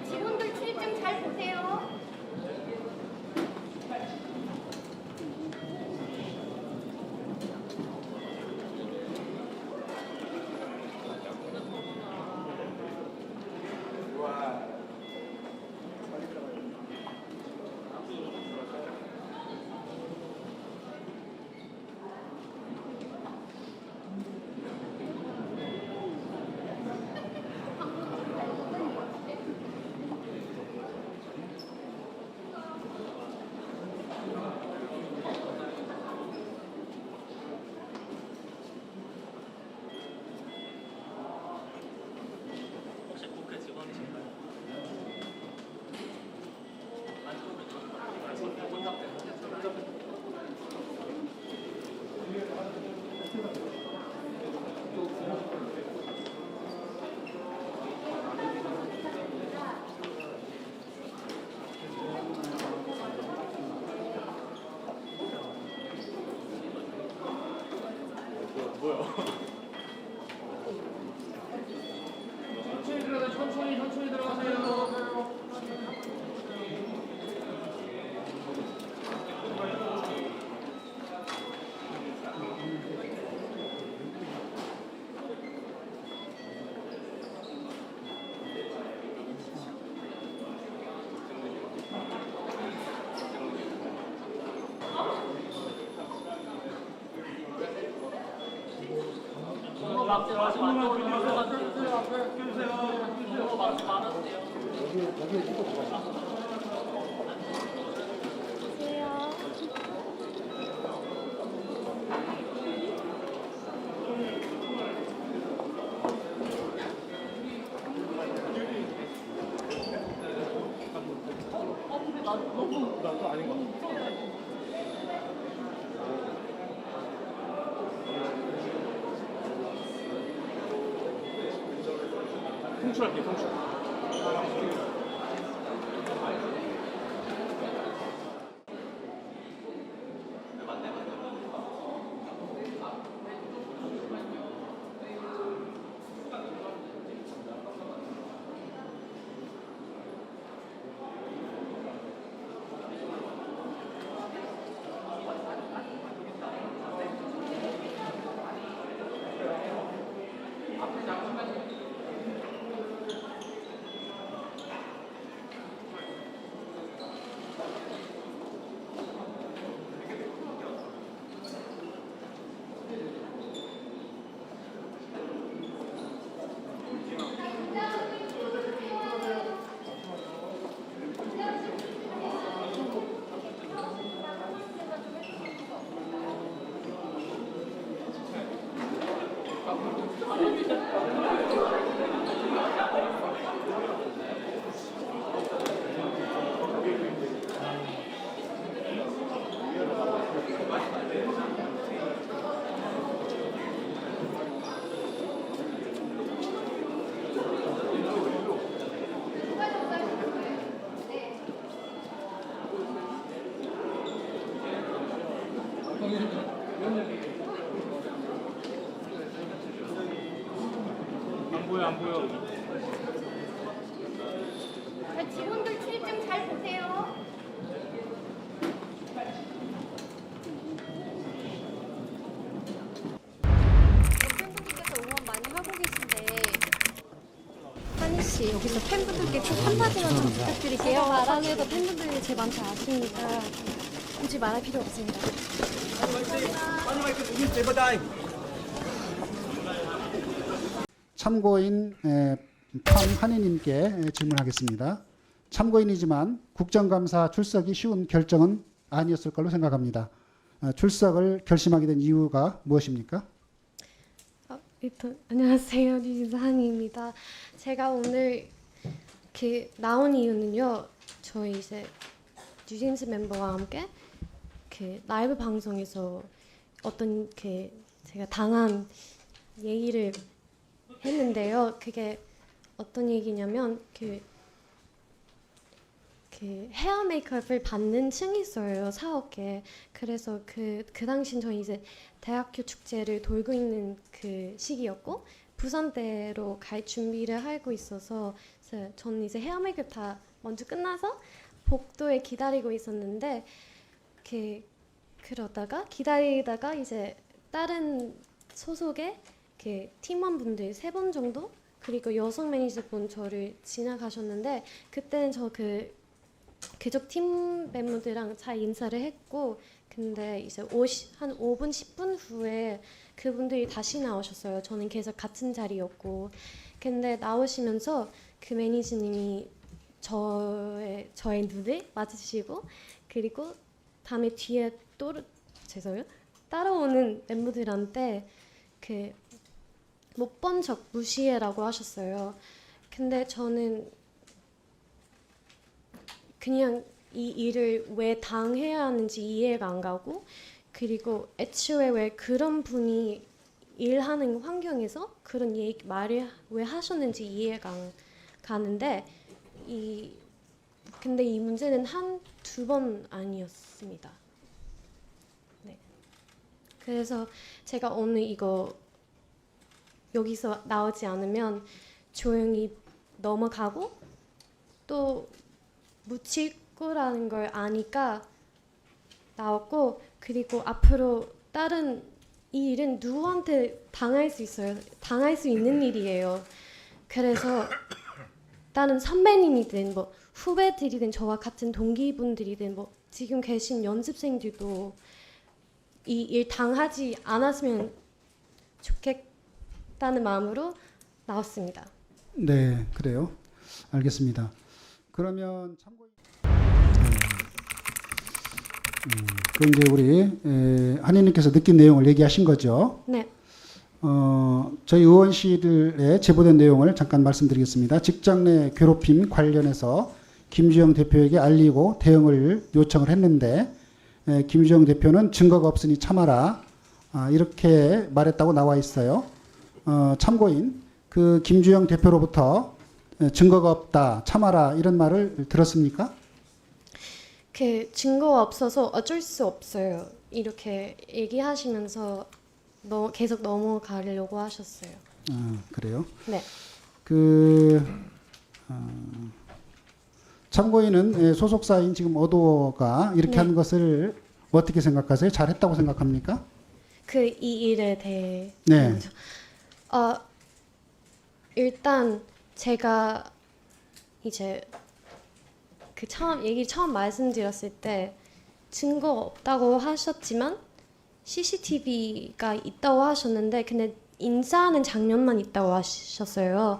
직원들 출입증 잘 보세요. 혹시 국회 직원이신가요? 천천히 들어가세요. 너무 막지 마시고 안쪽으로 들어가세요. 너무 막지 말아주세요. 나도 아닌 것 같아. 통출할게, 통출. 안 보여. 직원들 출입증 잘 보세요. 팬분들께서 응원 많이 하고 계신데 한희 씨 여기서 팬분들께 꼭 한마디만 좀 부탁드릴게요. 마란에도 팬분들이 제일 많지 않으니까 굳이 말할 필요 없습니다. 참고인 판한희님께 질문하겠습니다. 참고인이지만 국정감사 출석이 쉬운 결정은 아니었을 걸로 생각합니다. 출석을 결심하게 된 이유가 무엇입니까? 안녕하세요. 뉴진스 한희입니다. 제가 오늘 나온 이유는요. 저희 이제 뉴진스 멤버와 함께 라이브 방송에서 어떤 제가 당한 얘기를 했는데요. 그게 어떤 얘기냐면 헤어 메이크업을 받는 층이 있어요. 사업계. 그래서 그 당시엔 저희 이제 대학교 축제를 돌고 있는 그 시기였고 부산대로 갈 준비를 하고 있어서 저는 이제 헤어메이크업 다 먼저 끝나서 복도에 기다리고 있었는데 그러다가 기다리다가 이제 다른 소속의 팀원분들 3분 정도 그리고 여성 매니저분 저를 지나가셨는데 그때는 저 그쪽 팀 멤버들이랑 잘 인사를 했고 근데 이제 한 5분 10분 후에 그분들이 다시 나오셨어요. 저는 계속 같은 자리였고 근데 나오시면서 그 매니저님이 저의 눈을 마주치고 그리고 다음에 뒤에 죄송해요. 따라오는 멤버들한테 못 본 척 무시해라고 하셨어요. 근데 저는 그냥 이 일을 왜 당해야 하는지 이해가 안 가고 그리고 애초에 왜 그런 분이 일하는 환경에서 그런 말을 왜 하셨는지 이해가 안 가는데 근데 이 문제는 두 번 아니었습니다. 네. 그래서 제가 오늘 이거 여기서 나오지 않으면 조용히 넘어가고 또 묻힐 거라는 걸 아니까 나왔고 그리고 앞으로 다른 이 일은 누구한테 당할 수 있어요. 당할 수 있는 일이에요. 그래서 다른 선배님이든 뭐 후배들이든 저와 같은 동기분들이든 뭐 지금 계신 연습생들도 이 일 당하지 않았으면 좋겠다는 마음으로 나왔습니다. 네, 그래요. 알겠습니다. 그러면 참고 그 이제 우리 한희님께서 느낀 내용을 얘기하신 거죠. 네. 저희 의원실에 제보된 내용을 잠깐 말씀드리겠습니다. 직장 내 괴롭힘 관련해서 김주영 대표에게 알리고 대응을 요청을 했는데 김주영 대표는 증거가 없으니 참아라 이렇게 말했다고 나와 있어요. 참고인 그 김주영 대표로부터 증거가 없다 참아라 이런 말을 들었습니까? 증거가 없어서 어쩔 수 없어요. 이렇게 얘기하시면서 계속 넘어가려고 하셨어요. 그래요? 네. 참고인은 소속사인 지금 어도어가 이렇게 네. 하는 것을 어떻게 생각하세요? 잘했다고 생각합니까? 이 일에 대해 네. 일단 제가 이제 처음 말씀드렸을 때 증거 없다고 하셨지만 CCTV가 있다고 하셨는데 근데 인사하는 장면만 있다고 하셨어요.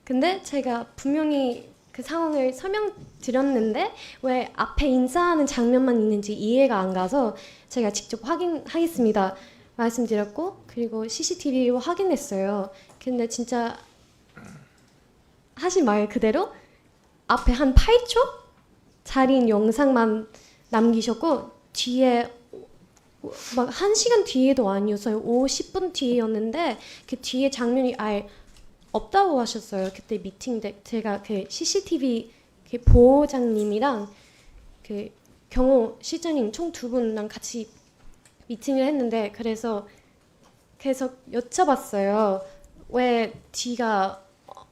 근데 제가 분명히 그 상황을 설명드렸는데 왜 앞에 인사하는 장면만 있는지 이해가 안 가서 제가 직접 확인하겠습니다 말씀드렸고 그리고 CCTV로 확인했어요. 근데 진짜 하신 말 그대로 앞에 한 8초 자리인 영상만 남기셨고 뒤에 막 1시간 뒤에도 아니었어요. 50분 뒤였는데 그 뒤에 장면이 아예 없다고 하셨어요. 그때 미팅 때 제가 그 CCTV 그 보호장님이랑 그 경호 실장님 총 2분랑 같이 미팅을 했는데 그래서 계속 여쭤봤어요. 왜 뒤가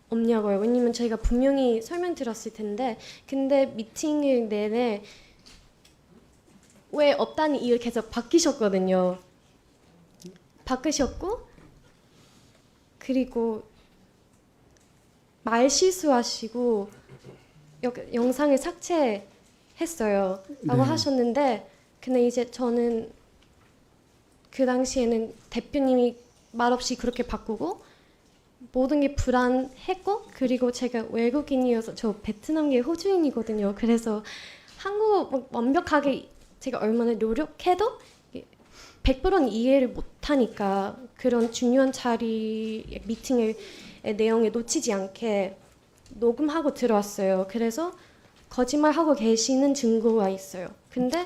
없냐고요. 왜냐면 저희가 분명히 설명드렸을 텐데 근데 미팅을 내내 왜 없다는 이유를 계속 바뀌셨거든요. 바꾸셨고 그리고 말 실수하시고 영상을 삭제했어요 라고 하셨는데 근데 이제 저는 그 당시에는 대표님이 말없이 그렇게 바꾸고 모든 게 불안했고 그리고 제가 외국인이어서 저 베트남계 호주인이거든요. 그래서 한국어 완벽하게 제가 얼마나 노력해도 100%는 이해를 못하니까 그런 중요한 자리 미팅의 내용에 놓치지 않게 녹음하고 들어왔어요. 그래서 거짓말하고 계시는 증거가 있어요. 근데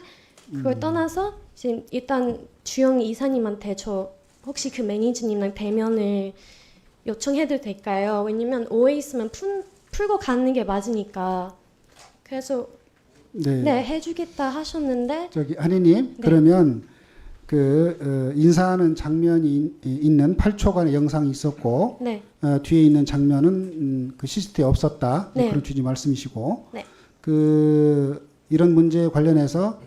그걸 떠나서 이제 일단 주영 이사님한테 저 혹시 그 매니저님랑 대면을 요청해도 될까요? 왜냐면 오해 있으면 풀고 가는 게 맞으니까. 그래서 네 해주겠다 하셨는데 저기 한희님 네. 그러면 인사하는 장면이 있는 8초간의 영상이 있었고 네. 뒤에 있는 장면은 그 CCTV에 없었다. 네. 그런 취지 말씀이시고 네. 이런 문제에 관련해서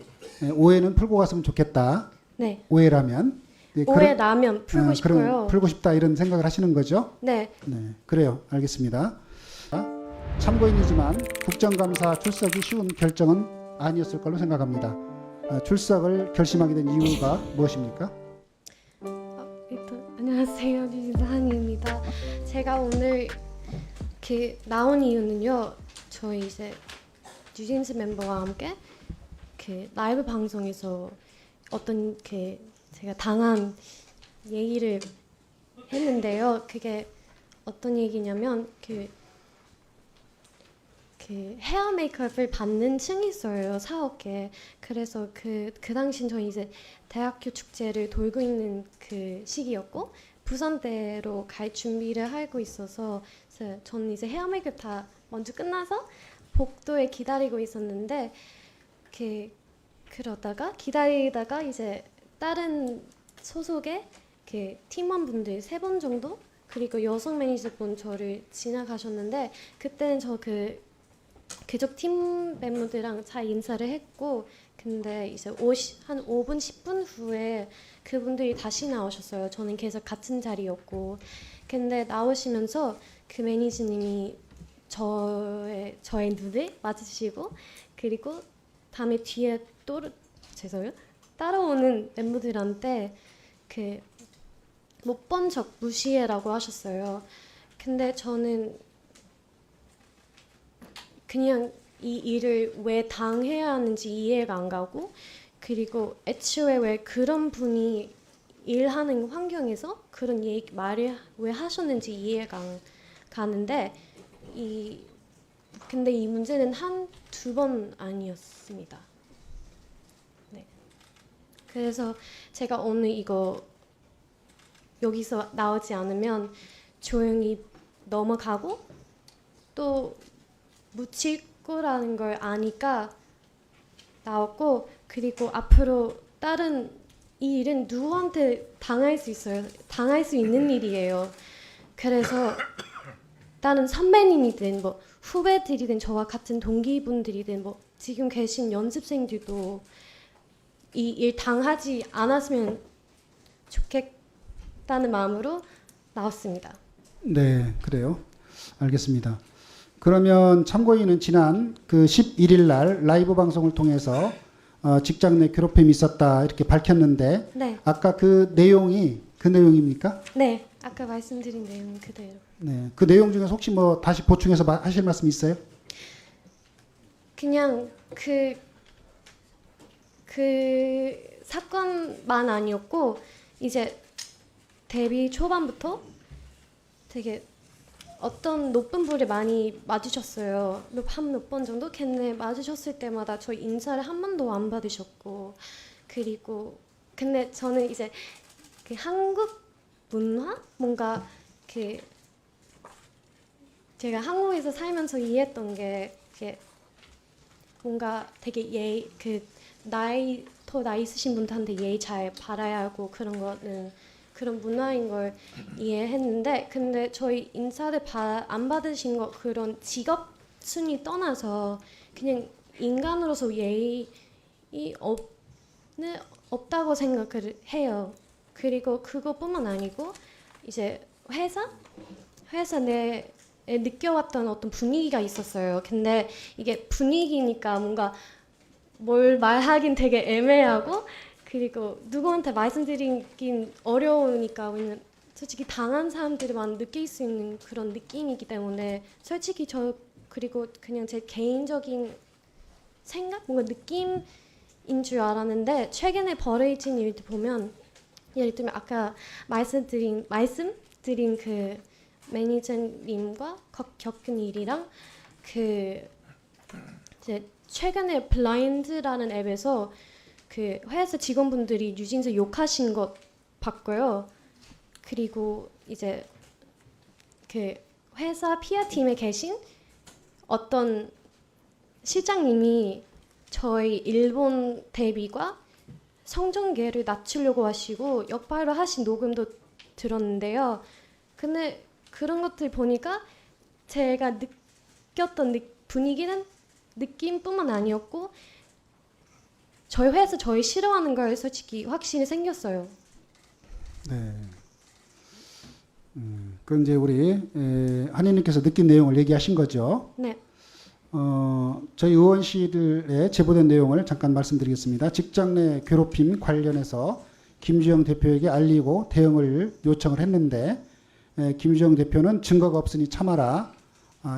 오해는 풀고 갔으면 좋겠다. 네. 오해라면 오해라면 풀고 그럼 싶어요. 풀고 싶다 이런 생각을 하시는 거죠? 네. 네, 그래요. 알겠습니다. 참고인이지만 국정감사 출석이 쉬운 결정은 아니었을 걸로 생각합니다. 출석을 결심하게 된 이유가 무엇입니까? 안녕하세요. 뉴진스 한이입니다. 제가 오늘 이렇게 나온 이유는요. 저희 이제 뉴진스 멤버와 함께 라이브 방송에서 어떤 제가 당한 얘기를 했는데요. 그게 어떤 얘기냐면 헤어 메이크업을 받는 층이 있어요. 사업계. 그래서 그 당시 저희 이제 대학교 축제를 돌고 있는 그 시기였고 부산대로 갈 준비를 하고 있어서 저는 이제 헤어 메이크업 다 먼저 끝나서 복도에 기다리고 있었는데 그러다가 기다리다가 이제 다른 소속의 팀원분들 3분 정도 그리고 여성 매니저분 저를 지나가셨는데 그때는 저 그쪽 팀 멤버들이랑 잘 인사를 했고 근데 이제 한 5분 10분 후에 그분들이 다시 나오셨어요. 저는 계속 같은 자리였고 근데 나오시면서 그 매니저님이 저의 눈을 맞으시고 그리고 다음에 뒤에 따라오는 멤버들한테 못 본 척 무시해라고 하셨어요. 근데 저는 그냥 이 일을 왜 당해야 하는지 이해가 안 가고 그리고 애초에 왜 그런 분이 일하는 환경에서 그런 말을 왜 하셨는지 이해가 안 가는데 근데 이 문제는 두 번 아니었습니다. 네. 그래서 제가 오늘 이거 여기서 나오지 않으면 조용히 넘어가고 또 묻힐 거라는 걸 아니까 나왔고 그리고 앞으로 다른 이 일은 누구한테 당할 수 있어요. 당할 수 있는 일이에요. 그래서 다른 선배님이든 뭐 후배들이든 저와 같은 동기분들이든 뭐 지금 계신 연습생들도 이 일 당하지 않았으면 좋겠다는 마음으로 나왔습니다. 네, 그래요. 알겠습니다. 그러면 참고인은 지난 11일 날 라이브 방송을 통해서 직장 내 괴롭힘이 있었다 이렇게 밝혔는데 네. 아까 그 내용이 그 내용입니까? 네, 아까 말씀드린 내용 그대로. 네, 그 내용 중에서 혹시 뭐 다시 보충해서 하실 말씀 있어요? 그냥 그 사건만 아니었고 이제 데뷔 초반부터 되게 어떤 높은 분을 많이 맞으셨어요. 한 몇 번 정도? 근데 맞으셨을 때마다 저희 인사를 한 번도 안 받으셨고 그리고 근데 저는 이제 한국 문화? 뭔가 제가 한국에서 살면서 이해했던 게 뭔가 되게 더 나이 있으신 분들한테 예의 잘 바라야 하고 그런 거는 그런 문화인 걸 이해했는데 근데 저희 인사를 안 받으신 거 그런 직업 순위 떠나서 그냥 인간으로서 예의 없다고 생각을 해요. 그리고 그것뿐만 아니고 이제 회사 내에 느껴왔던 어떤 분위기가 있었어요. 근데 이게 분위기니까 뭔가 뭘 말하긴 되게 애매하고 그리고 누구한테 말씀드리긴 어려우니까 왜냐면 솔직히 당한 사람들만 느낄 수 있는 그런 느낌이기 때문에 솔직히 그리고 그냥 제 개인적인 생각 뭔가 느낌인 줄 알았는데 최근에 벌어진 일들 보면 예를 들면 아까 말씀드린 그 매니저님과 겪은 일이랑 이제 최근에 블라인드라는 앱에서 그 회사 직원분들이 뉴진스 욕하신 것 봤고요. 그리고 이제 그 회사 PR 팀에 계신 어떤 실장님이 저희 일본 데뷔과 성전계를 낮추려고 하시고 역발을 하신 녹음도 들었는데요. 근데 그런 것들 보니까 제가 느꼈던 분위기는 느낌뿐만 아니었고 저희 회사 저희 싫어하는 걸 솔직히 확신이 생겼어요. 네. 그 이제 우리 한의님께서 느낀 내용을 얘기하신 거죠. 네. 저희 의원실에 제보된 내용을 잠깐 말씀드리겠습니다. 직장 내 괴롭힘 관련해서 김주영 대표에게 알리고 대응을 요청을 했는데 김주영 대표는 증거가 없으니 참아라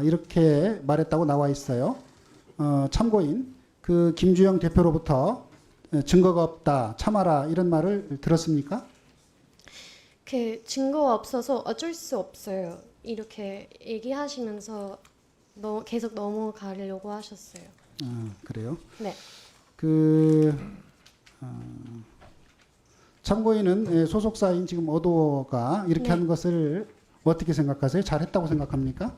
이렇게 말했다고 나와 있어요. 참고인 그 김주영 대표로부터 증거가 없다 참아라 이런 말을 들었습니까? 그 증거가 없어서 어쩔 수 없어요. 이렇게 얘기하시면서 계속 넘어가려고 하셨어요. 그래요? 네. 참고인은 소속사인 지금 어도가 이렇게 네. 한 것을 어떻게 생각하세요? 잘했다고 생각합니까?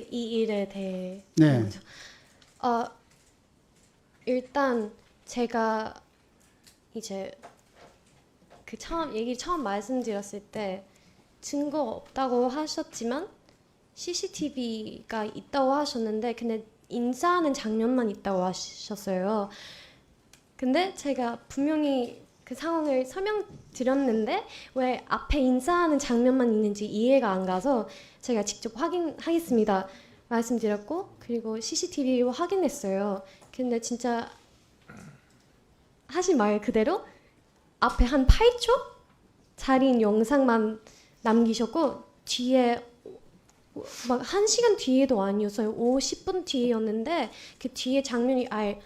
이 일에 대해. 네. 일단 제가 이제 처음 말씀드렸을 때 증거 없다고 하셨지만 CCTV가 있다고 하셨는데 근데 인사하는 장면만 있다고 하셨어요. 근데 제가 분명히 그 상황을 설명드렸는데 왜 앞에 인사하는 장면만 있는지 이해가 안 가서 제가 직접 확인하겠습니다 말씀드렸고 그리고 CCTV로 확인했어요. 근데 진짜 하신 말 그대로 앞에 한 8초 짜리 영상만 남기셨고 뒤에 막 1시간 뒤에도 아니었어요. 50분 뒤였는데 그 뒤에 장면이 아예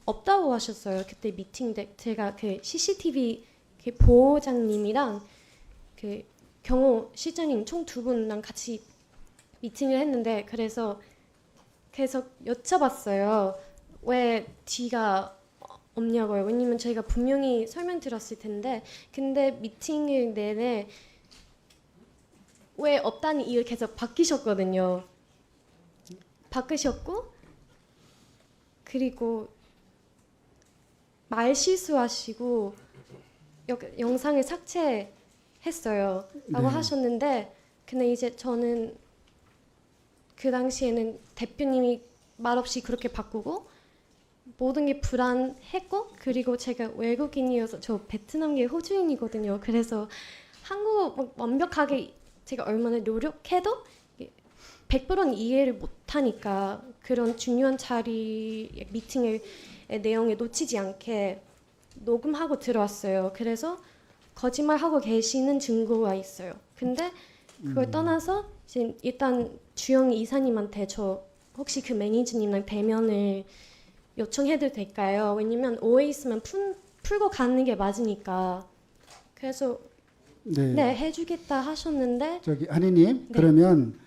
없다고 하셨어요. 그때 미팅 때 제가 그 CCTV 그 보호장님이랑 그 경호 실장님 총 2분랑 같이 미팅을 했는데 그래서 계속 여쭤봤어요. 왜 뒤가 없냐고요. 왜냐면 저희가 분명히 설명드렸을 텐데 근데 미팅을 내내 왜 없다는 이유를 계속 바뀌셨거든요. 바꾸셨고 그리고 말 실수하시고 영상을 삭제했어요 라고 네. 하셨는데 근데 이제 저는 그 당시에는 대표님이 말없이 그렇게 바꾸고 모든 게 불안했고 그리고 제가 외국인이어서 저 베트남계 호주인이거든요. 그래서 한국어 완벽하게 제가 얼마나 노력해도 100%는 이해를 못하니까 그런 중요한 자리 미팅의 내용에 놓치지 않게 녹음하고 들어왔어요. 그래서 거짓말하고 계시는 증거가 있어요. 근데 그걸 떠나서 지금 일단 주영 이사님한테 저 혹시 그 매니저님랑 대면을 요청해도 될까요? 왜냐면 오해 있으면 풀고 가는 게 맞으니까. 그래서 네 해주겠다 하셨는데 저기 한희님 그러면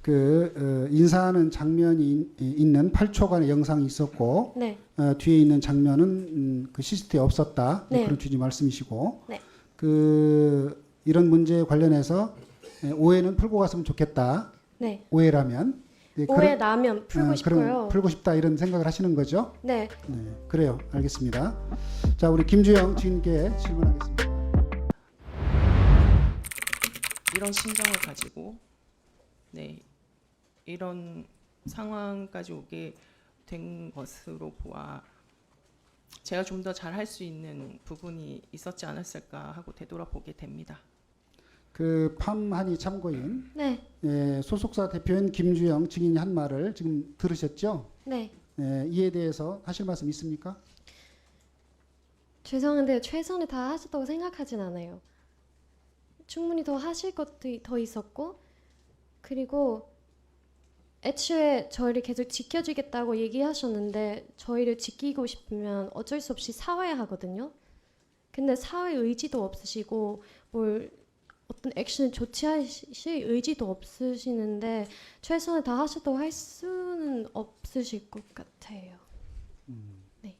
그 인사하는 장면이 있는 8초간의 영상이 있었고 네. 뒤에 있는 장면은 그 CCTV에 없었다 네. 그런 취지 말씀이시고 네. 그 이런 문제에 관련해서 오해는 풀고 갔으면 좋겠다. 네. 오해라면 오해 나면 풀고 그럼 싶고요. 풀고 싶다 이런 생각을 하시는 거죠? 네. 네, 그래요. 알겠습니다. 자, 우리 김주영 주인께 질문하겠습니다. 이런 심정을 가지고 이런 상황까지 오게 된 것으로 보아 제가 좀 더 잘할 수 있는 부분이 있었지 않았을까 하고 되돌아보게 됩니다. 그 팜한이 참고인 네. 소속사 대표인 김주영 증인이 한 말을 지금 들으셨죠? 네. 이에 대해서 하실 말씀 있습니까? 죄송한데 최선을 다 하셨다고 생각하진 않아요. 충분히 더 하실 것도 더 있었고 그리고 애초에 저희를 계속 지켜주겠다고 얘기하셨는데 저희를 지키고 싶으면 어쩔 수 없이 사와야 하거든요. 근데 사회 의지도 없으시고 뭘 어떤 액션을 조치하실 의지도 없으시는데 최선을 다 하셨다고 할 수는 없으실 것 같아요. 네.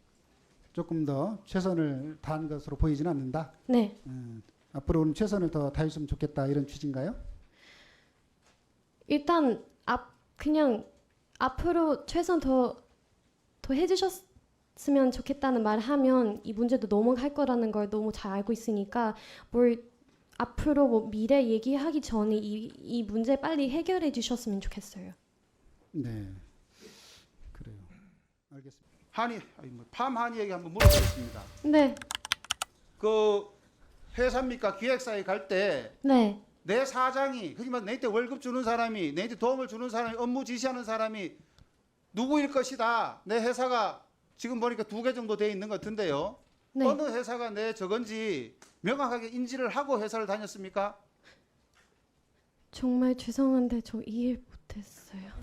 조금 더 최선을 다한 것으로 보이지는 않는다. 네. 앞으로는 최선을 더 다했으면 좋겠다 이런 취지인가요? 일단 그냥 앞으로 최선 더 해주셨으면 넘어갔으면 좋겠다는 말을 하면 이 문제도 넘어갈 거라는 걸 너무 잘 알고 있으니까 뭘 앞으로 뭐 미래 얘기하기 전에 이 문제 빨리 해결해 주셨으면 좋겠어요. 네, 그래요. 알겠습니다. 팜 한이에게 한번 물어보겠습니다. 네, 그 회사입니까 기획사에 갈 때 네, 내 사장이 그지만 내한테 월급 주는 사람이 내한테 도움을 주는 사람이 업무 지시하는 사람이 누구일 것이다. 내 회사가 지금 보니까 2개 정도 돼 있는 것 같은데요. 네. 어느 회사가 내 저건지 명확하게 인지를 하고 회사를 다녔습니까? 정말 죄송한데 저 이해 못했어요.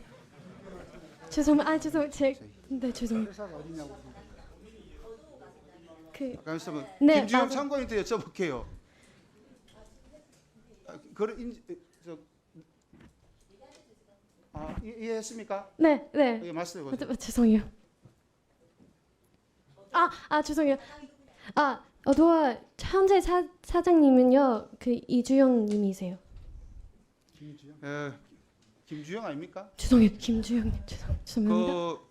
네 죄송. 회사가 어디냐고. 그 있으면 네, 김주영 맞아요. 참고인한테 여쭤볼게요. 이해했습니까? 네, 네. 예, 말씀해 보세요. 죄송해요. 죄송해요. 어도와 현재 사장님은요 그 이주영 님이세요. 김주영 아닙니까? 죄송해요, 김주영님. 죄송합니다.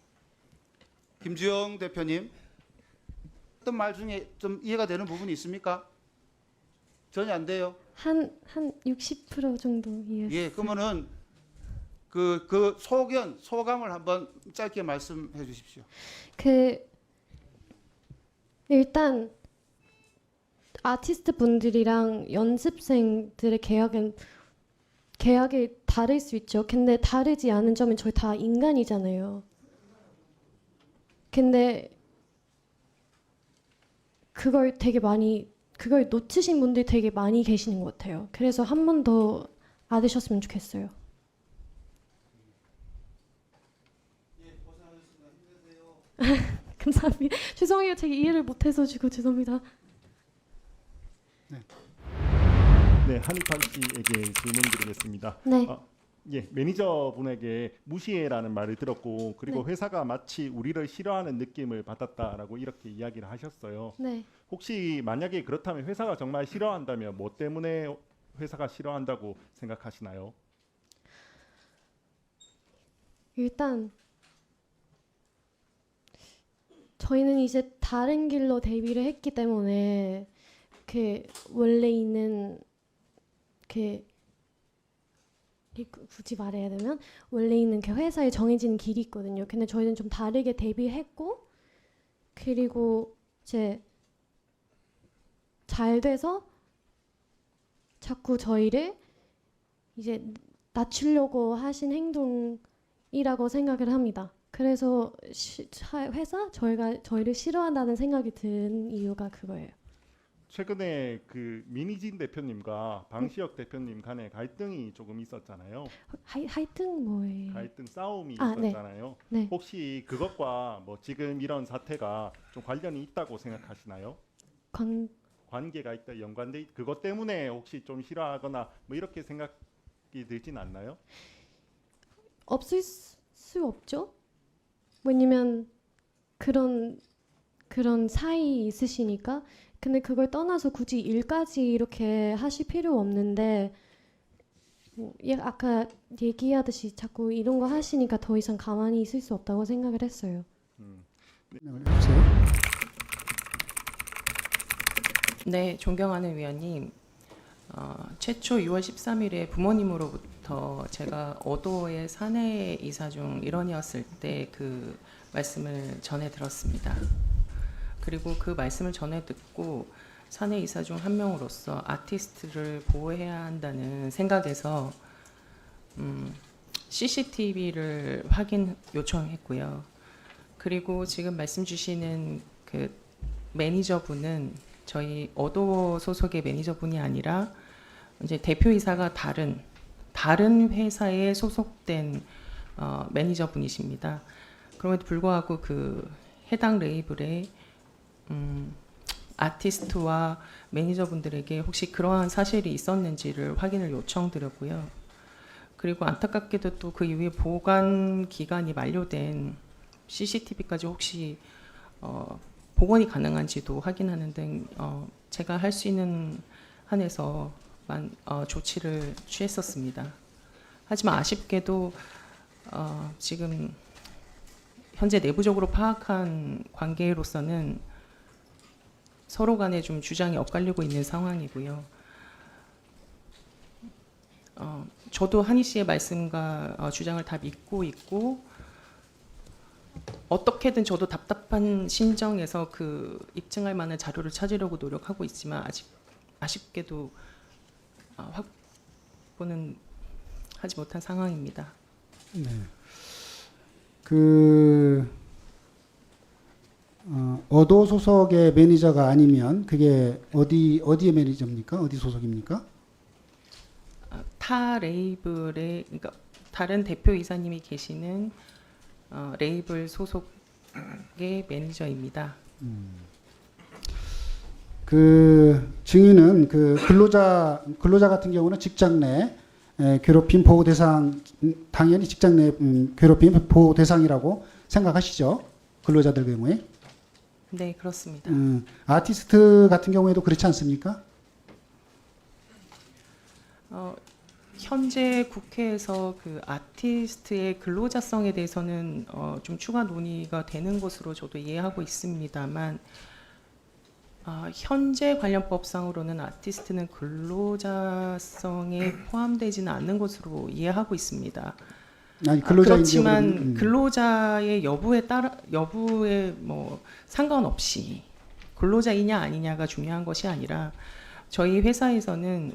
김주영 대표님 어떤 말 중에 좀 이해가 되는 부분이 있습니까? 전혀 안 돼요. 한 60% 정도 이해했어요. 예, 그러면은 그 소감을 한번 짧게 말씀해 주십시오. 일단 아티스트 분들이랑 연습생들의 계약이 다를 수 있죠. 근데 다르지 않은 점은 저희 다 인간이잖아요. 근데 그걸 놓치신 분들이 되게 많이 계시는 것 같아요. 그래서 한 번 더 알으셨으면 좋겠어요. 감사합니다. 죄송해요. 제가 이해를 못해서 지금 죄송합니다. 네, 한희판 씨에게 질문드리겠습니다. 네. 예, 매니저분에게 무시해라는 말을 들었고 그리고 네. 회사가 마치 우리를 싫어하는 느낌을 받았다라고 이렇게 이야기를 하셨어요. 네. 혹시 만약에 그렇다면 회사가 정말 싫어한다면 뭐 때문에 회사가 싫어한다고 생각하시나요? 일단 저희는 이제 다른 길로 데뷔를 했기 때문에 원래 있는 굳이 말해야 되면 원래 있는 회사에 정해진 길이 있거든요. 근데 저희는 좀 다르게 데뷔했고 그리고 이제 잘 돼서 자꾸 저희를 이제 낮추려고 하신 행동이라고 생각을 합니다. 그래서 저희를 싫어한다는 생각이 든 이유가 그거예요. 최근에 그 민희진 대표님과 방시혁 대표님 간에 갈등이 조금 있었잖아요. 하여튼 뭐예요? 갈등 싸움이 네. 있었잖아요. 네. 혹시 그것과 뭐 지금 이런 사태가 좀 관련이 있다고 생각하시나요? 관계가 있다, 연관돼 그것 때문에 혹시 좀 싫어하거나 뭐 이렇게 생각이 들진 않나요? 없을 수 없죠. 왜냐면 그런 사이 있으시니까. 근데 그걸 떠나서 굳이 일까지 이렇게 하실 필요 없는데 아까 얘기하듯이 자꾸 이런 거 하시니까 더 이상 가만히 있을 수 없다고 생각을 했어요. 해주세요. 네, 존경하는 위원님. 최초 6월 13일에 부모님으로부터 제가 어도의 사내 이사 중 일원이었을 때 그 말씀을 전해 들었습니다. 그리고 그 말씀을 전해 듣고 사내 이사 중 한 명으로서 아티스트를 보호해야 한다는 생각에서 CCTV를 확인 요청했고요. 그리고 지금 말씀 주시는 그 매니저분은 저희 어도 소속의 매니저분이 아니라 이제 대표이사가 다른 회사에 소속된 매니저분이십니다. 그럼에도 불구하고 그 해당 레이블의 아티스트와 매니저분들에게 혹시 그러한 사실이 있었는지를 확인을 요청드렸고요. 그리고 안타깝게도 또 그 이후에 보관 기간이 만료된 CCTV까지 혹시 복원이 가능한지도 확인하는 등 제가 할 수 있는 한에서만 조치를 취했었습니다. 하지만 아쉽게도 지금 현재 내부적으로 파악한 관계로서는 서로 간에 좀 주장이 엇갈리고 있는 상황이고요. 저도 한희 씨의 말씀과 주장을 다 믿고 있고 어떻게든 저도 답답한 심정에서 그 입증할 만한 자료를 찾으려고 노력하고 있지만 아직 아쉽게도 확보는 하지 못한 상황입니다. 네. 어도 소속의 매니저가 아니면 그게 어디의 매니저입니까? 어디 소속입니까? 타 레이블의 그러니까 다른 대표 이사님이 계시는 레이블 소속의 매니저입니다. 그 증인은 그 근로자 같은 경우는 직장 내 괴롭힘 보호 대상, 당연히 직장 내 괴롭힘 보호 대상이라고 생각하시죠? 근로자들 경우에. 네, 그렇습니다. 아티스트 같은 경우에도 그렇지 않습니까? 현재 국회에서 그 아티스트의 근로자성에 대해서는 좀 추가 논의가 되는 것으로 저도 이해하고 있습니다만 현재 관련법상으로는 아티스트는 근로자성에 포함되지는 않는 것으로 이해하고 있습니다. 아니, 근로자인지 그렇지만 근로자의 여부에 뭐 상관없이 근로자이냐 아니냐가 중요한 것이 아니라 우리 회사에서는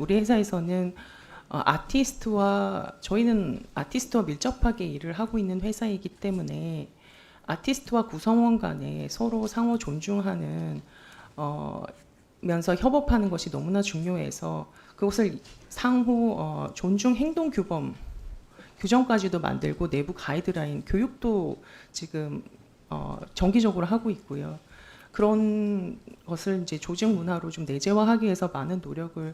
저희는 아티스트와 밀접하게 일을 하고 있는 회사이기 때문에 아티스트와 구성원 간에 서로 상호 존중하는 면서 협업하는 것이 너무나 중요해서 그것을 상호 존중 행동 규정까지도 만들고 내부 가이드라인 교육도 지금 정기적으로 하고 있고요. 그런 것을 이제 조직 문화로 좀 내재화하기 위해서 많은 노력을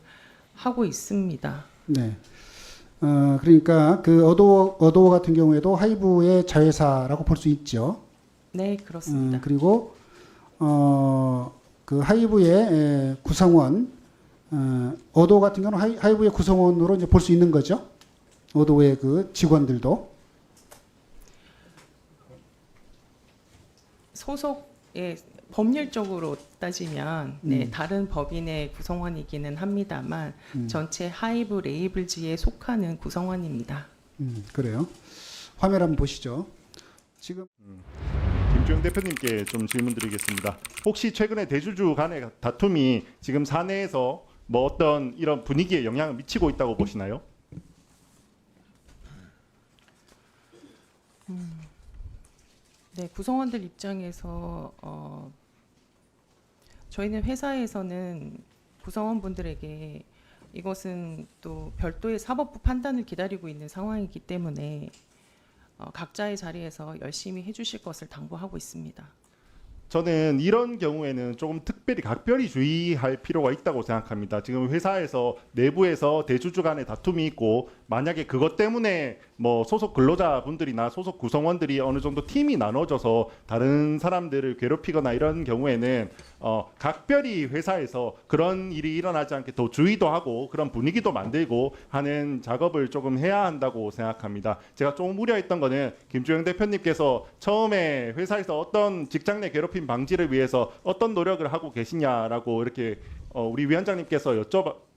하고 있습니다. 네. 그러니까 그 어도어 같은 경우에도 하이브의 자회사라고 볼 수 있죠. 네, 그렇습니다. 그리고 그 하이브의 구성원, 어도 같은 경우는 하이브의 구성원으로 이제 볼 수 있는 거죠. 어도의 그 직원들도. 소속의 법률적으로 따지면 다른 법인의 구성원이기는 합니다만 전체 하이브 레이블지에 속하는 구성원입니다. 그래요. 화면 한번 보시죠. 지금 김주영 대표님께 좀 질문드리겠습니다. 혹시 최근에 대주주 간의 다툼이 지금 사내에서 뭐 어떤 이런 분위기에 영향을 미치고 있다고 보시나요? 네, 구성원들 입장에서 저희는 회사에서는 구성원분들에게 이것은 또 별도의 사법부 판단을 기다리고 있는 상황이기 때문에 각자의 자리에서 열심히 해주실 것을 당부하고 있습니다. 저는 이런 경우에는 조금 특별히 각별히 주의할 필요가 있다고 생각합니다. 지금 회사에서 내부에서 대주주 간의 다툼이 있고 만약에 그것 때문에 뭐 소속 근로자분들이나 소속 구성원들이 어느 정도 팀이 나눠져서 다른 사람들을 괴롭히거나 이런 경우에는 각별히 회사에서 그런 일이 일어나지 않게 더 주의도 하고 그런 분위기도 만들고 하는 작업을 조금 해야 한다고 생각합니다. 제가 조금 우려했던 거는 김주영 대표님께서 처음에 회사에서 어떤 직장 내 괴롭힘 방지를 위해서 어떤 노력을 하고 계시냐라고 이렇게 우리 위원장님께서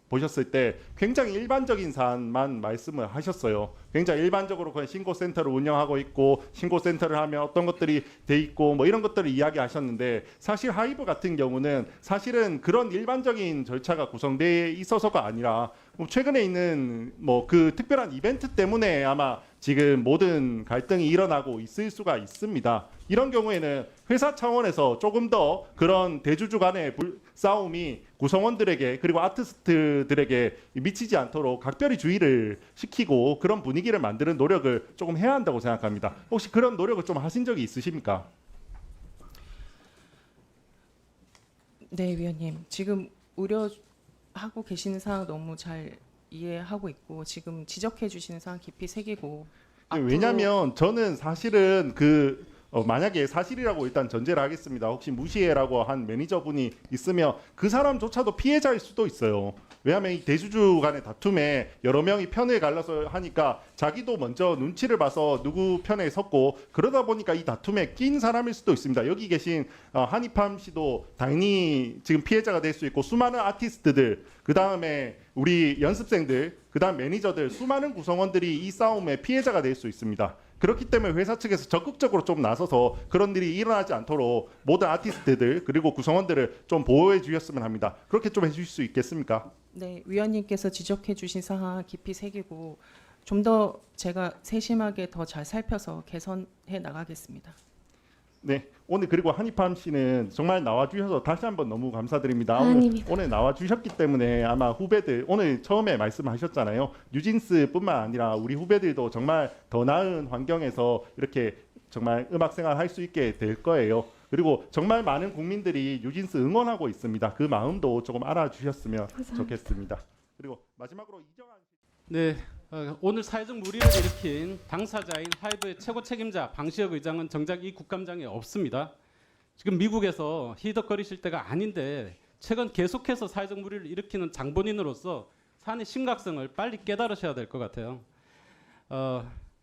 여쭤보셨을 때 굉장히 일반적인 사안만 말씀을 하셨어요. 굉장히 일반적으로 그냥 신고센터를 운영하고 있고 신고센터를 하면 어떤 것들이 돼 있고 뭐 이런 것들을 이야기하셨는데 사실 하이브 같은 경우는 사실은 그런 일반적인 절차가 구성돼 있어서가 아니라 최근에 있는 뭐 그 특별한 이벤트 때문에 아마 지금 모든 갈등이 일어나고 있을 수가 있습니다. 이런 경우에는 회사 차원에서 조금 더 그런 대주주 간의 싸움이 구성원들에게 그리고 아티스트들에게 미치지 않도록 각별히 주의를 시키고 그런 분위기를 만드는 노력을 조금 해야 한다고 생각합니다. 혹시 그런 노력을 좀 하신 적이 있으십니까? 네, 위원님. 지금 우려하고 계시는 사항 너무 잘 이해하고 있고 지금 지적해 주시는 사항 깊이 새기고 왜냐하면 저는 사실은 그 만약에 사실이라고 일단 전제를 하겠습니다. 혹시 무시해라고 한 매니저분이 있으면 그 사람조차도 피해자일 수도 있어요. 왜냐하면 이 대주주 간의 다툼에 여러 명이 편을 갈라서 하니까 자기도 먼저 눈치를 봐서 누구 편에 섰고 그러다 보니까 이 다툼에 낀 사람일 수도 있습니다. 여기 계신 한이팜 씨도 당연히 지금 피해자가 될 수 있고 수많은 아티스트들 그 다음에 우리 연습생들 그 다음 매니저들 수많은 구성원들이 이 싸움의 피해자가 될 수 있습니다. 그렇기 때문에 회사 측에서 적극적으로 좀 나서서 그런 일이 일어나지 않도록 모든 아티스트들 그리고 구성원들을 좀 보호해 주셨으면 합니다. 그렇게 좀 해주실 수 있겠습니까? 네, 위원님께서 지적해 주신 사항 깊이 새기고 좀 더 제가 세심하게 더 잘 살펴서 개선해 나가겠습니다. 네, 오늘 그리고 한이팜 씨는 정말 나와주셔서 다시 한번 너무 감사드립니다. 아닙니다. 오늘 나와주셨기 때문에 아마 후배들 오늘 처음에 말씀하셨잖아요. 뉴진스뿐만 아니라 우리 후배들도 정말 더 나은 환경에서 이렇게 정말 음악 생활 할 수 있게 될 거예요. 그리고 정말 많은 국민들이 뉴진스 응원하고 있습니다. 그 마음도 조금 알아주셨으면 좋겠습니다. 그리고 마지막으로 이정환 네, 오늘 사회적 무리를 일으킨 당사자인 하이브의 최고 책임자 방시혁 의장은 정작 이 국감장에 없습니다. 지금 미국에서 히덕거리실 때가 아닌데 최근 계속해서 사회적 무리를 일으키는 장본인으로서 사안의 심각성을 빨리 깨달으셔야 될 것 같아요.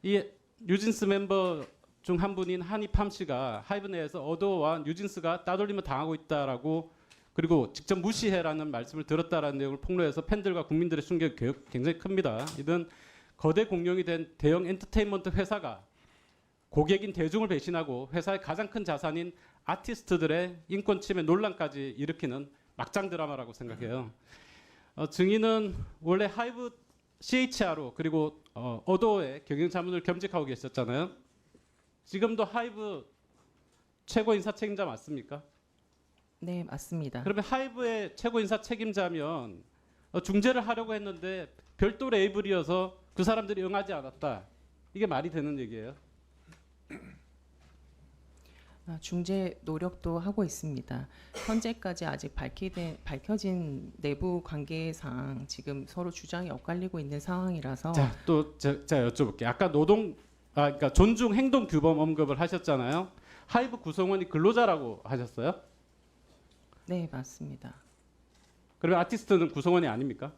이 뉴진스 멤버 중 한 분인 한이팜 씨가 하이브 내에서 어도어와 뉴진스가 따돌림을 당하고 있다라고 그리고 직접 무시해라는 말씀을 들었다라는 내용을 폭로해서 팬들과 국민들의 충격이 굉장히 큽니다. 이는 거대 공룡이 된 대형 엔터테인먼트 회사가 고객인 대중을 배신하고 회사의 가장 큰 자산인 아티스트들의 인권 침해 논란까지 일으키는 막장 드라마라고 생각해요. 증인은 원래 하이브 CHRO 그리고 어도어의 경영 자문을 겸직하고 계셨잖아요. 지금도 하이브 최고 인사 책임자 맞습니까? 네, 맞습니다. 그러면 하이브의 최고 인사 책임자면 중재를 하려고 했는데 별도 레이블이어서 그 사람들이 응하지 않았다. 이게 말이 되는 얘기예요? 중재 노력도 하고 있습니다. 현재까지 아직 밝혀진 내부 관계상 지금 서로 주장이 엇갈리고 있는 상황이라서 자, 또 제가 여쭤볼게요. 아까 그러니까 존중 행동 규범 언급을 하셨잖아요. 하이브 구성원이 근로자라고 하셨어요? 네, 맞습니다. 그러면 아티스트는 구성원이 아닙니까?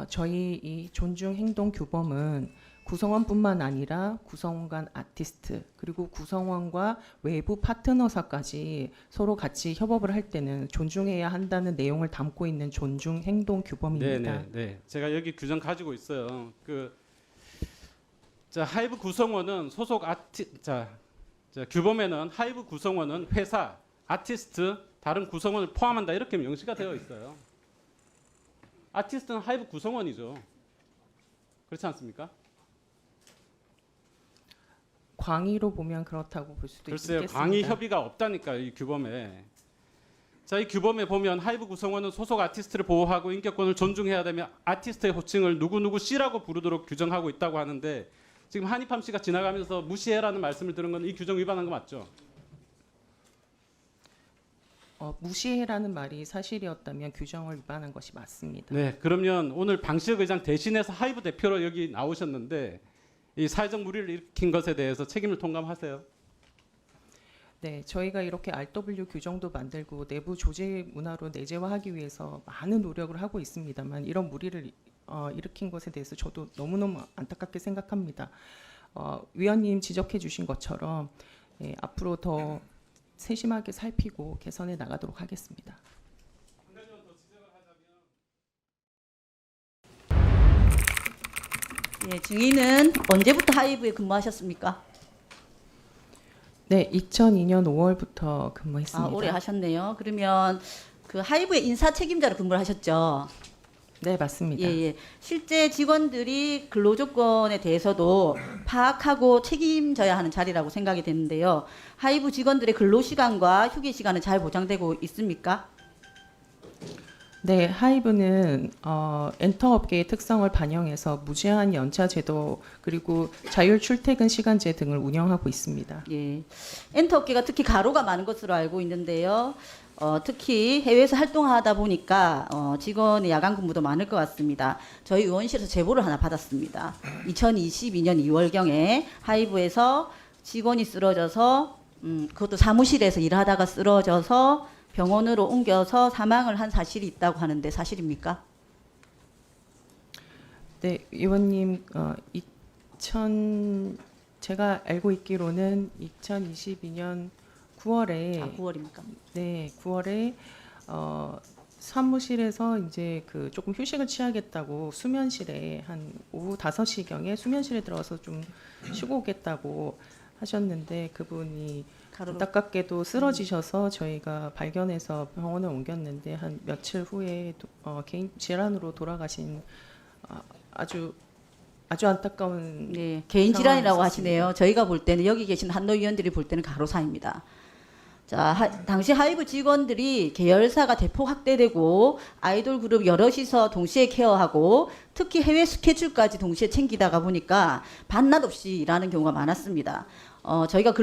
저희 이 존중 행동 규범은 구성원뿐만 아니라 구성원 간 아티스트 그리고 구성원과 외부 파트너사까지 서로 같이 협업을 할 때는 존중해야 한다는 내용을 담고 있는 존중 행동 규범입니다. 네. 제가 여기 규정 가지고 있어요. 하이브 구성원은 소속 규범에는 하이브 구성원은 회사, 아티스트, 다른 구성원을 포함한다 이렇게 명시가 되어 있어요. 아티스트는 하이브 구성원이죠. 그렇지 않습니까? 광의로 보면 그렇다고 볼 수도 글쎄요, 있겠습니다. 광의 협의가 없다니까 이 규범에. 자, 이 규범에 보면 하이브 구성원은 소속 아티스트를 보호하고 인격권을 존중해야 되며 아티스트의 호칭을 누구누구 씨라고 부르도록 규정하고 있다고 하는데 지금 한이팜 씨가 지나가면서 무시해라는 말씀을 들은 건 이 규정 위반한 거 맞죠? 무시해라는 말이 사실이었다면 규정을 위반한 것이 맞습니다. 네, 그러면 오늘 방시혁 의장 대신해서 하이브 대표로 여기 나오셨는데 이 사회적 무리를 일으킨 것에 대해서 책임을 통감하세요? 네, 저희가 이렇게 RW 규정도 만들고 내부 조직 문화로 내재화하기 위해서 많은 노력을 하고 있습니다만 이런 무리를 일으킨 것에 대해서 저도 너무너무 안타깝게 생각합니다. 위원님 지적해 주신 것처럼 앞으로 더 세심하게 살피고 개선해 나가도록 하겠습니다. 예, 증인은 언제부터 하이브에 근무하셨습니까? 네, 2002년 5월부터 근무했습니다. 오래 하셨네요. 그러면 그 하이브의 인사 책임자로 근무를 하셨죠? 네, 맞습니다. 예. 실제 직원들이 근로조건에 대해서도 파악하고 책임져야 하는 자리라고 생각이 되는데요. 하이브 직원들의 근로시간과 휴게시간은 잘 보장되고 있습니까? 네, 하이브는 엔터업계의 특성을 반영해서 무제한 연차 제도 그리고 자율 출퇴근 시간제 등을 운영하고 있습니다. 예, 엔터업계가 특히 가로가 많은 것으로 알고 있는데요. 특히 해외에서 활동하다 보니까 직원의 야간 근무도 많을 것 같습니다. 저희 의원실에서 제보를 하나 받았습니다. 2022년 2월경에 하이브에서 직원이 쓰러져서 그것도 사무실에서 일하다가 쓰러져서 병원으로 옮겨서 사망을 한 사실이 있다고 하는데 사실입니까? 네, 의원님, 제가 알고 있기로는 2022년 9월에 9월입니까? 네, 9월에 사무실에서 이제 그 조금 휴식을 취하겠다고 수면실에 한 오후 5시경에 수면실에 들어가서 좀 쉬고 오겠다고 하셨는데 그분이 안타깝게도 쓰러지셔서 저희가 발견해서 병원에 옮겼는데 한 며칠 후에 개인 질환으로 돌아가신 아주 안타까운 네, 개인 질환이라고 상황이 하시네요. 저희가 볼 때는 여기 계신 한노 위원들이 볼 때는 가로사입니다. 자, 당시 하이브 직원들이 계열사가 대폭 확대되고 아이돌 그룹 여럿이서 동시에 케어하고 특히 해외 스케줄까지 동시에 챙기다가 보니까 반낮 없이 일하는 경우가 많았습니다. 저희가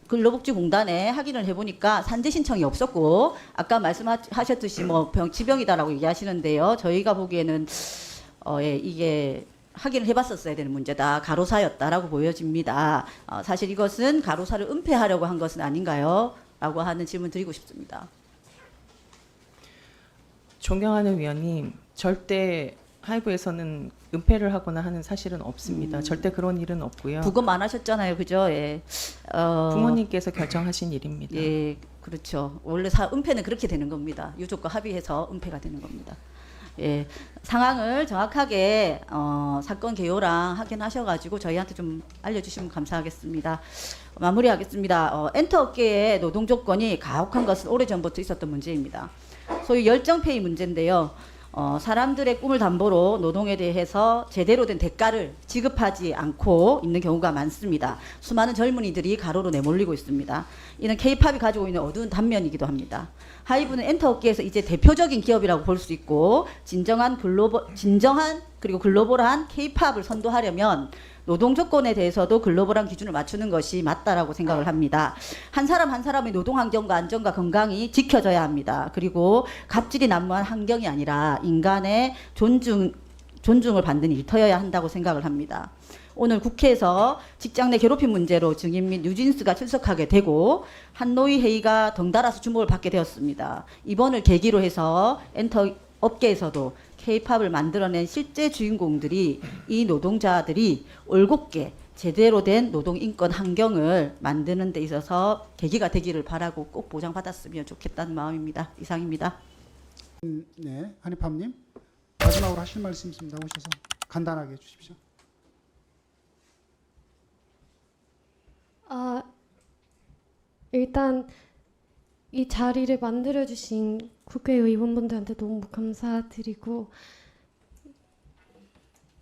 근로복지공단에 확인을 해보니까 산재 신청이 없었고 아까 말씀하셨듯이 뭐 지병이다라고 얘기하시는데요. 저희가 보기에는 예, 이게 확인을 해봤었어야 되는 문제다. 가로사였다라고 보여집니다. 사실 이것은 가로사를 은폐하려고 한 것은 아닌가요? 라고 하는 질문 드리고 싶습니다. 존경하는 위원님, 절대 하이브에서는 은폐를 하거나 하는 사실은 없습니다. 절대 그런 일은 없고요. 부검 안 하셨잖아요. 그죠? 예. 부모님께서 결정하신 일입니다. 예, 그렇죠. 원래 은폐는 그렇게 되는 겁니다. 유족과 합의해서 은폐가 되는 겁니다. 예, 상황을 정확하게 사건 개요랑 확인하셔가지고 저희한테 좀 알려주시면 감사하겠습니다. 마무리하겠습니다. 엔터 업계의 노동 조건이 가혹한 것은 오래전부터 있었던 문제입니다. 소위 열정페이 문제인데요. 사람들의 꿈을 담보로 노동에 대해서 제대로 된 대가를 지급하지 않고 있는 경우가 많습니다. 수많은 젊은이들이 가로로 내몰리고 있습니다. 이는 K-팝이 가지고 있는 어두운 단면이기도 합니다. 하이브는 엔터 업계에서 이제 대표적인 기업이라고 볼 수 있고 진정한 그리고 글로벌한 K-팝을 선도하려면 노동 조건에 대해서도 글로벌한 기준을 맞추는 것이 맞다라고 생각을 합니다. 한 사람 한 사람의 노동 환경과 안전과 건강이 지켜져야 합니다. 그리고 갑질이 난무한 환경이 아니라 인간의 존중을 받는 일터여야 한다고 생각을 합니다. 오늘 국회에서 직장 내 괴롭힘 문제로 증인 및 뉴진스가 출석하게 되고 한노위 회의가 덩달아서 주목을 받게 되었습니다. 이번을 계기로 해서 엔터 업계에서도 K-팝을 만들어낸 실제 주인공들이 이 노동자들이 올곧게 제대로 된 노동 인권 환경을 만드는 데 있어서 계기가 되기를 바라고 꼭 보장받았으면 좋겠다는 마음입니다. 이상입니다. 네, 한희팜님 마지막으로 하실 말씀 있습니다. 오셔서 간단하게 해주십시오. 일단 이 자리를 만들어주신 국회의원분들한테 너무 감사드리고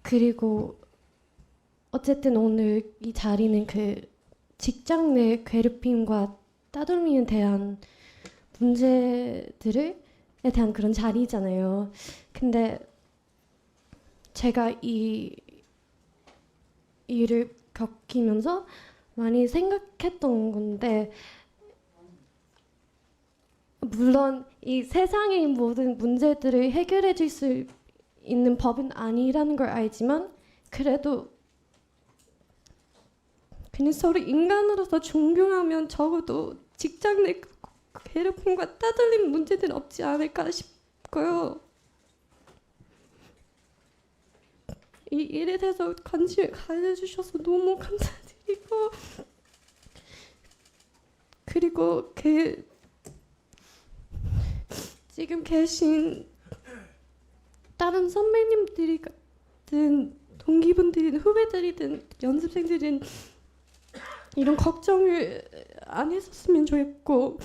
그리고 어쨌든 오늘 이 자리는 그 직장 내 괴롭힘과 따돌림에 대한 문제들에 대한 그런 자리잖아요. 근데 제가 이 일을 겪으면서 많이 생각했던 건데 물론 이 세상의 모든 문제들을 해결해 줄 수 있는 법은 아니라는 걸 알지만 그래도 그냥 서로 인간으로서 존경하면 적어도 직장 내 괴롭힘과 따돌림 문제는 없지 않을까 싶고요. 이 일에 대해서 관심을 가져주셔서 너무 감사드리고 그리고 지금 계신 다른 선배님들이든 동기분들이든 후배들이든 연습생들은 이런 걱정을 안 했었으면 좋겠고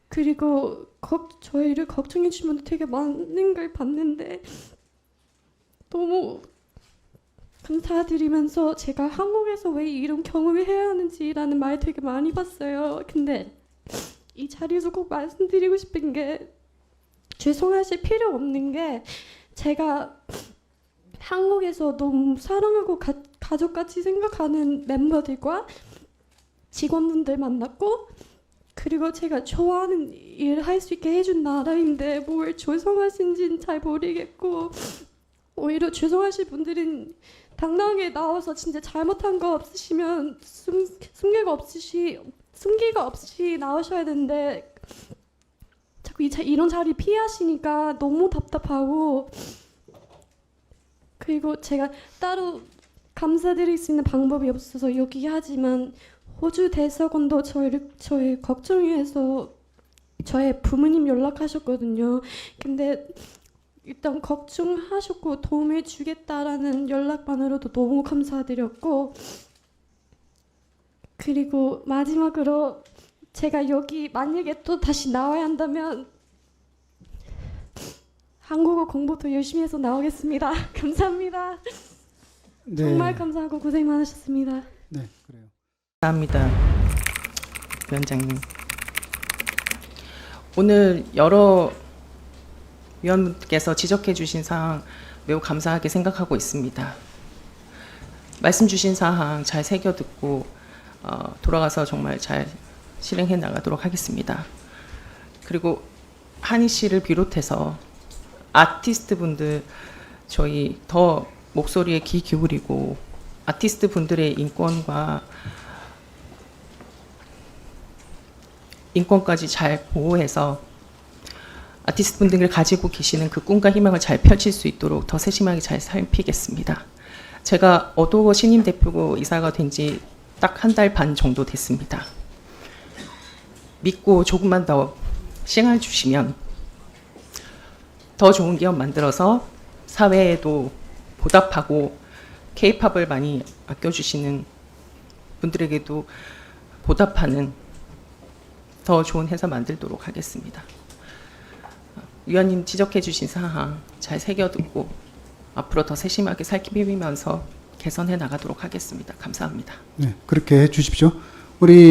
그리고 저희를 걱정해 주신 분들 되게 많은 걸 봤는데 너무 감사드리면서 제가 한국에서 왜 이런 경험을 해야 하는지라는 말 되게 많이 봤어요. 근데 이 자리에서 꼭 말씀드리고 싶은 게 죄송하실 필요 없는 게 제가 한국에서 너무 사랑하고 가족같이 생각하는 멤버들과 직원분들 만났고 그리고 제가 좋아하는 일을 할 수 있게 해준 나라인데 뭘 죄송하신지는 잘 모르겠고 오히려 죄송하실 분들은 당당하게 나와서 진짜 잘못한 거 없으시면 숨기가 없이 나오셔야 되는데 자꾸 이런 자리 피하시니까 너무 답답하고, 그리고 제가 따로 감사드릴 수 있는 방법이 없어서 여기 하지만 호주 대사관도 저의 걱정해서 저의 부모님 연락하셨거든요. 근데 일단 걱정하셨고 도움을 주겠다라는 연락만으로도 너무 감사드렸고, 그리고 마지막으로 제가 여기 만약에 또 다시 나와야 한다면 한국어 공부 더 열심히 해서 나오겠습니다. 감사합니다. 네. 정말 감사하고 고생 많으셨습니다. 네, 그래요. 감사합니다, 위원장님. 오늘 여러 위원분께서 지적해 주신 사항 매우 감사하게 생각하고 있습니다. 말씀 주신 사항 잘 새겨 듣고 돌아가서 정말 잘 실행해 나가도록 하겠습니다. 그리고 한희 씨를 비롯해서 아티스트 분들 저희 더 목소리에 귀 기울이고 아티스트 분들의 인권까지 잘 보호해서 아티스트 분들이 가지고 계시는 그 꿈과 희망을 잘 펼칠 수 있도록 더 세심하게 잘 살피겠습니다. 제가 어도어 신임 대표 이사가 된 지 딱 한 달 반 정도 됐습니다. 믿고 조금만 더 시간을 주시면 더 좋은 기업 만들어서 사회에도 보답하고 K-팝을 많이 아껴주시는 분들에게도 보답하는 더 좋은 회사 만들도록 하겠습니다. 위원님 지적해 주신 사항 잘 새겨듣고 앞으로 더 세심하게 살피면서 개선해 나가도록 하겠습니다. 감사합니다. 네, 그렇게 해 주십시오. 우리